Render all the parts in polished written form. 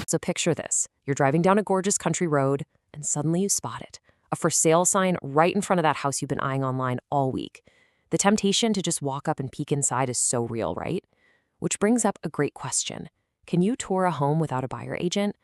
So picture this. You're driving down a gorgeous country road, and suddenly you spot it. A for sale sign right in front of that house you've been eyeing online all week. The temptation to just walk up and peek inside is so real, right? Which brings up a great question. Can you tour a home without a buyer agent?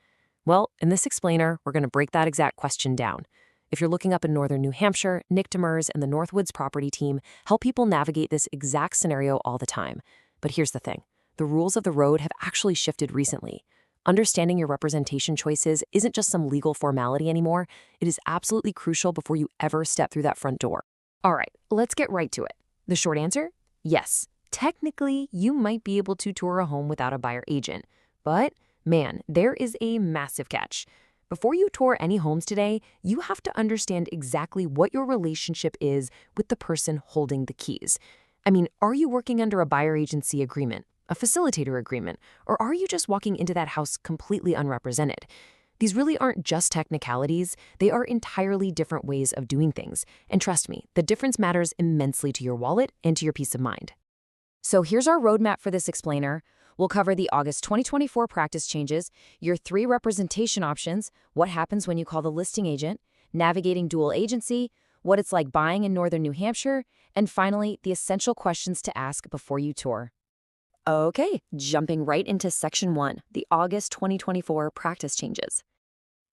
Well, in this explainer, we're going to break that exact question down. If you're looking up in Northern New Hampshire, DeMers and the Northwoods property team help people navigate this exact scenario all the time. But here's the thing. The rules of the road have actually shifted recently. Understanding your representation choices isn't just some legal formality anymore. It is absolutely crucial before you ever step through that front door. All right, let's get right to it. The short answer? Yes. Technically, you might be able to tour a home without a buyer agent. But, man, there is a massive catch. Before you tour any homes today, you have to understand exactly what your relationship is with the person holding the keys. I mean, are you working under a buyer agency agreement, a facilitator agreement, or are you just walking into that house completely unrepresented? These really aren't just technicalities, they are entirely different ways of doing things. And trust me, the difference matters immensely to your wallet and to your peace of mind. So here's our roadmap for this explainer. We'll cover the August 2024 practice changes, your 3 representation options, what happens when you call the listing agent, navigating dual agency, what it's like buying in Northern New Hampshire, and finally, the essential questions to ask before you tour. Okay, jumping right into Section 1, the August 2024 practice changes.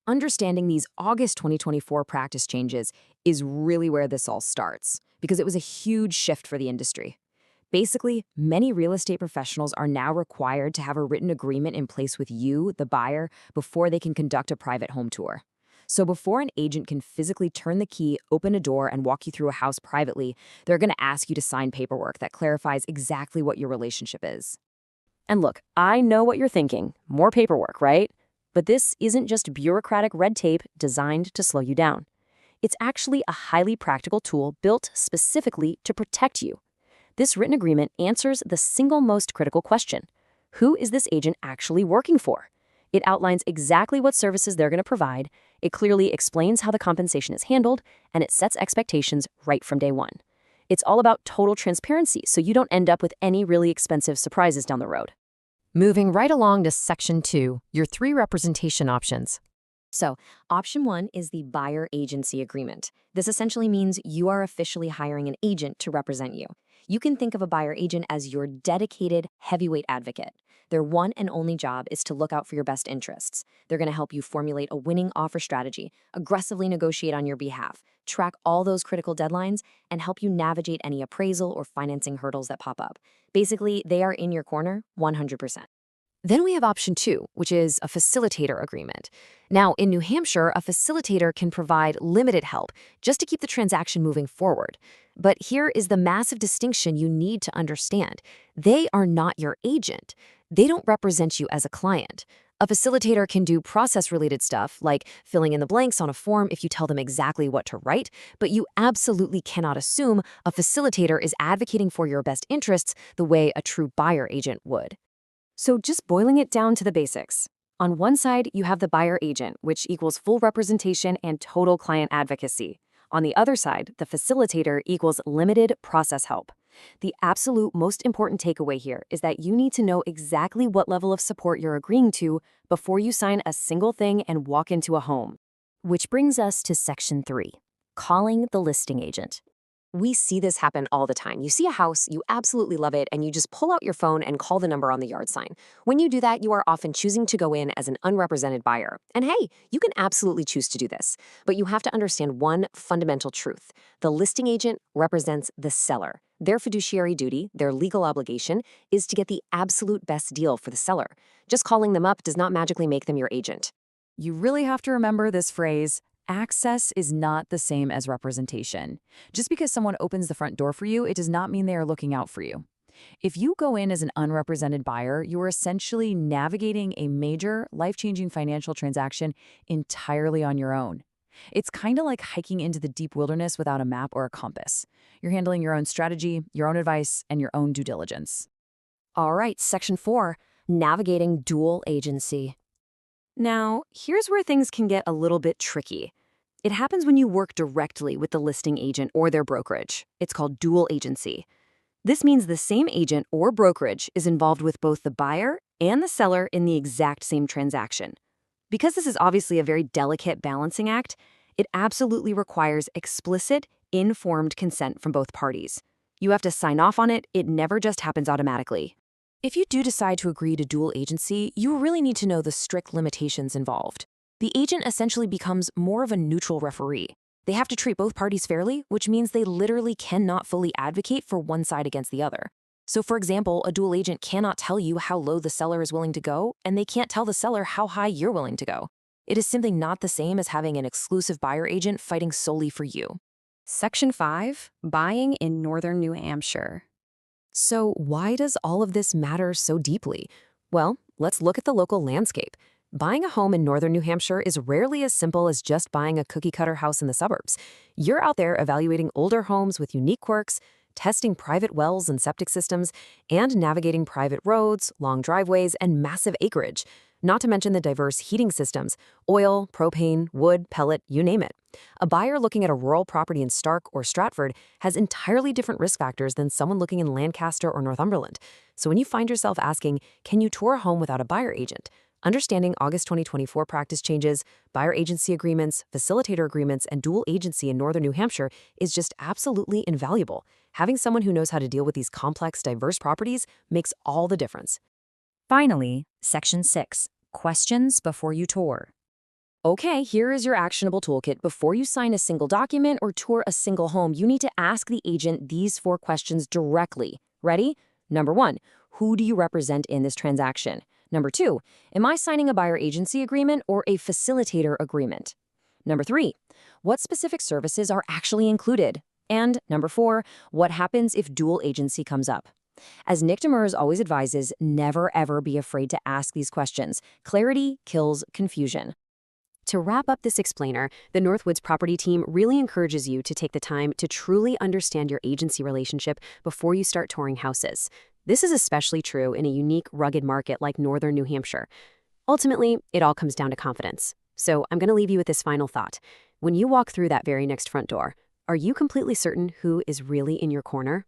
Understanding these August 2024 practice changes is really where this all starts, because it was a huge shift for the industry. Basically, many real estate professionals are now required to have a written agreement in place with you, the buyer, before they can conduct a private home tour. So before an agent can physically turn the key, open a door, and walk you through a house privately, they're going to ask you to sign paperwork that clarifies exactly what your relationship is. And look, I know what you're thinking. More paperwork, right? But this isn't just bureaucratic red tape designed to slow you down. It's actually a highly practical tool built specifically to protect you. This written agreement answers the single most critical question. Who is this agent actually working for? It outlines exactly what services they're going to provide, it clearly explains how the compensation is handled, and it sets expectations right from day one. It's all about total transparency, so you don't end up with any really expensive surprises down the road. Moving right along to Section 2, your 3 representation options. So, Option 1 is the buyer agency agreement. This essentially means you are officially hiring an agent to represent you. You can think of a buyer agent as your dedicated heavyweight advocate. Their one and only job is to look out for your best interests. They're going to help you formulate a winning offer strategy, aggressively negotiate on your behalf, track all those critical deadlines, and help you navigate any appraisal or financing hurdles that pop up. Basically, they are in your corner 100%. Then we have Option 2, which is a facilitator agreement. Now, in New Hampshire, a facilitator can provide limited help just to keep the transaction moving forward. But here is the massive distinction you need to understand. They are not your agent. They don't represent you as a client. A facilitator can do process-related stuff, like filling in the blanks on a form if you tell them exactly what to write, but you absolutely cannot assume a facilitator is advocating for your best interests the way a true buyer agent would. So just boiling it down to the basics. On one side, you have the buyer agent, which equals full representation and total client advocacy. On the other side, the facilitator equals limited process help. The absolute most important takeaway here is that you need to know exactly what level of support you're agreeing to before you sign a single thing and walk into a home. Which brings us to Section 3, calling the listing agent. We see this happen all the time. You see a house, you absolutely love it, and you just pull out your phone and call the number on the yard sign. When you do that, you are often choosing to go in as an unrepresented buyer. And hey, you can absolutely choose to do this. But you have to understand one fundamental truth. The listing agent represents the seller. Their fiduciary duty, their legal obligation, is to get the absolute best deal for the seller. Just calling them up does not magically make them your agent. You really have to remember this phrase. Access is not the same as representation. Just because someone opens the front door for you, it does not mean they are looking out for you. If you go in as an unrepresented buyer, you are essentially navigating a major, life-changing financial transaction entirely on your own. It's kind of like hiking into the deep wilderness without a map or a compass. You're handling your own strategy, your own advice, and your own due diligence. All right, Section 4, navigating dual agency. Now, here's where things can get a little bit tricky. It happens when you work directly with the listing agent or their brokerage. It's called dual agency. This means the same agent or brokerage is involved with both the buyer and the seller in the exact same transaction. Because this is obviously a very delicate balancing act, it absolutely requires explicit, informed consent from both parties. You have to sign off on it. It never just happens automatically. If you do decide to agree to dual agency, you really need to know the strict limitations involved. The agent essentially becomes more of a neutral referee. They have to treat both parties fairly, which means they literally cannot fully advocate for one side against the other. So for example, a dual agent cannot tell you how low the seller is willing to go, and they can't tell the seller how high you're willing to go. It is simply not the same as having an exclusive buyer agent fighting solely for you. Section 5, Buying in Northern New Hampshire. So why does all of this matter so deeply? Well, let's look at the local landscape. Buying a home in Northern New Hampshire is rarely as simple as just buying a cookie-cutter house in the suburbs. You're out there evaluating older homes with unique quirks, testing private wells and septic systems, and navigating private roads, long driveways, and massive acreage. Not to mention the diverse heating systems, oil, propane, wood, pellet, you name it. A buyer looking at a rural property in Stark or Stratford has entirely different risk factors than someone looking in Lancaster or Northumberland. So when you find yourself asking, can you tour a home without a buyer agent? Understanding August 2024 practice changes, buyer agency agreements, facilitator agreements, and dual agency in Northern New Hampshire is just absolutely invaluable. Having someone who knows how to deal with these complex, diverse properties makes all the difference. Finally, Section 6, Questions before you tour. Okay, here is your actionable toolkit. Before you sign a single document or tour a single home, you need to ask the agent these 4 questions directly. Ready? Number 1, who do you represent in this transaction? Number 2, am I signing a buyer agency agreement or a facilitator agreement? Number 3, what specific services are actually included? And number 4, what happens if dual agency comes up? As Nick DeMers always advises, never ever be afraid to ask these questions. Clarity kills confusion. To wrap up this explainer, the Northwoods property team really encourages you to take the time to truly understand your agency relationship before you start touring houses. This is especially true in a unique, rugged market like Northern New Hampshire. Ultimately, it all comes down to confidence. So I'm going to leave you with this final thought. When you walk through that very next front door, are you completely certain who is really in your corner?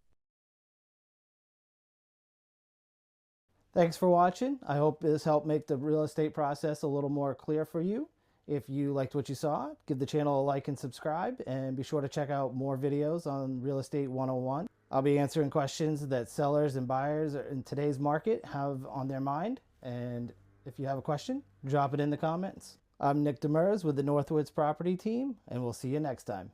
Thanks for watching. I hope this helped make the real estate process a little more clear for you. If you liked what you saw, give the channel a like and subscribe, and be sure to check out more videos on Real Estate 101. I'll be answering questions that sellers and buyers in today's market have on their mind. And if you have a question, drop it in the comments. I'm Nick DeMers with the Northwoods property team, and we'll see you next time.